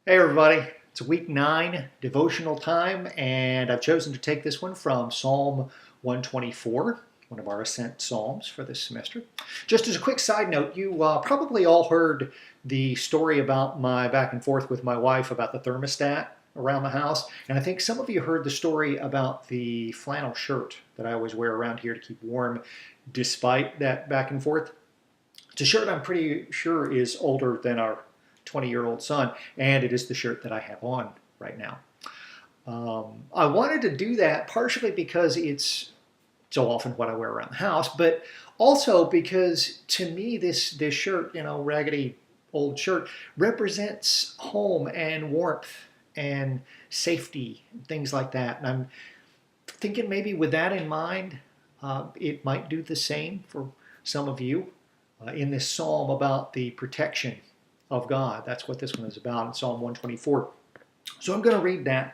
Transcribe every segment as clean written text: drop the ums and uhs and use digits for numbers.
Hey everybody, it's week 9 devotional time, and I've chosen to take this one from Psalm 124, one of our Ascent Psalms for this semester. Just as a quick side note, you probably all heard the story about my back and forth with my wife about the thermostat around the house, and I think some of you heard the story about the flannel shirt that I always wear around here to keep warm despite that back and forth. It's a shirt I'm pretty sure is older than our 20-year-old son, and it is the shirt that I have on right now. I wanted to do that partially because it's so often what I wear around the house, but also because to me this shirt, raggedy old shirt, represents home and warmth and safety, and things like that. And I'm thinking maybe with that in mind, it might do the same for some of you in this psalm about the protection of God. That's what this one is about in Psalm 124. So I'm going to read that.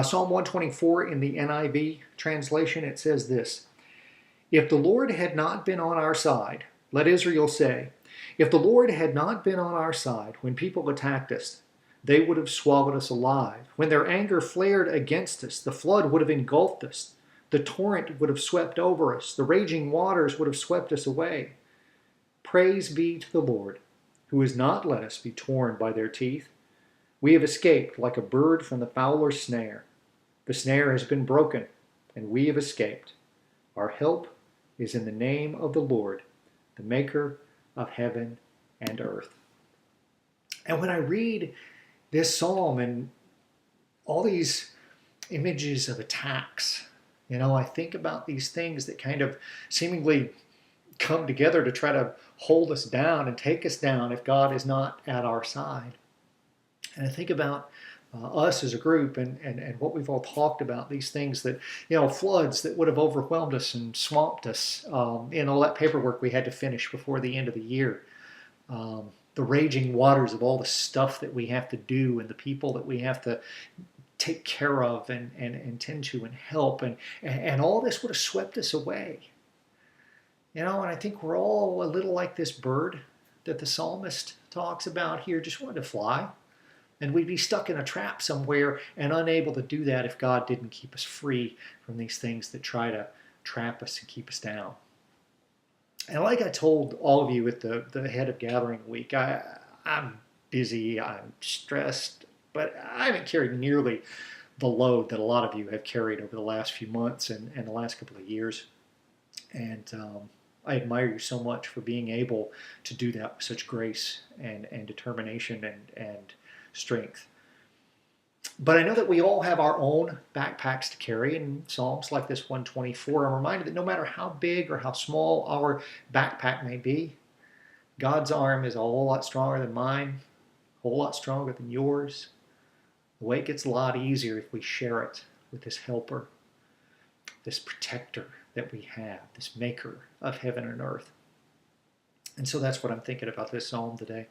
Psalm 124 in the NIV translation, it says this: If the Lord had not been on our side, let Israel say, if the Lord had not been on our side when people attacked us, they would have swallowed us alive. When their anger flared against us, the flood would have engulfed us. The torrent would have swept over us. The raging waters would have swept us away. Praise be to the Lord, who has not let us be torn by their teeth. We have escaped like a bird from the fowler's snare. The snare has been broken, and we have escaped. Our help is in the name of the Lord, the maker of heaven and earth. And when I read this psalm and all these images of attacks, I think about these things that kind of seemingly come together to try to hold us down and take us down if God is not at our side. And I think about us as a group and what we've all talked about, these things that, floods that would have overwhelmed us and swamped us, in all that paperwork we had to finish before the end of the year. The raging waters of all the stuff that we have to do and the people that we have to take care of and tend to and help. And all this would have swept us away. And I think we're all a little like this bird that the psalmist talks about here, just wanted to fly. And we'd be stuck in a trap somewhere and unable to do that if God didn't keep us free from these things that try to trap us and keep us down. And like I told all of you at the head of gathering week, I'm busy, I'm stressed, but I haven't carried nearly the load that a lot of you have carried over the last few months and the last couple of years. And I admire you so much for being able to do that with such grace and determination and strength. But I know that we all have our own backpacks to carry, and Psalms like this 124, I'm reminded that no matter how big or how small our backpack may be, God's arm is a whole lot stronger than mine, a whole lot stronger than yours. The weight gets a lot easier if we share it with this helper, this protector that we have, this maker of heaven and earth. And so that's what I'm thinking about this psalm today.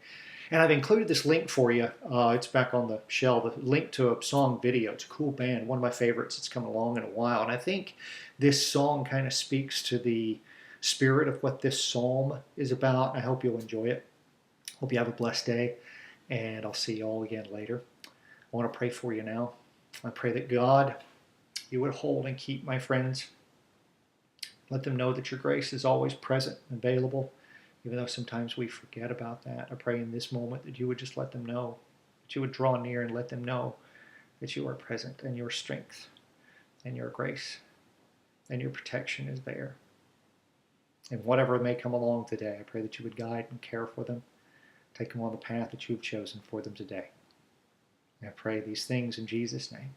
And I've included this link for you. It's back on the shelf, a link to a song video. It's a cool band, one of my favorites that's come along in a while. And I think this song kind of speaks to the spirit of what this psalm is about. I hope you'll enjoy it. Hope you have a blessed day, and I'll see you all again later. I want to pray for you now. I pray that God, you would hold and keep my friends. Let them know that your grace is always present and available, even though sometimes we forget about that. I pray in this moment that you would just let them know, that you would draw near and let them know that you are present and your strength and your grace and your protection is there. And whatever may come along today, I pray that you would guide and care for them, take them on the path that you've chosen for them today. And I pray these things in Jesus' name.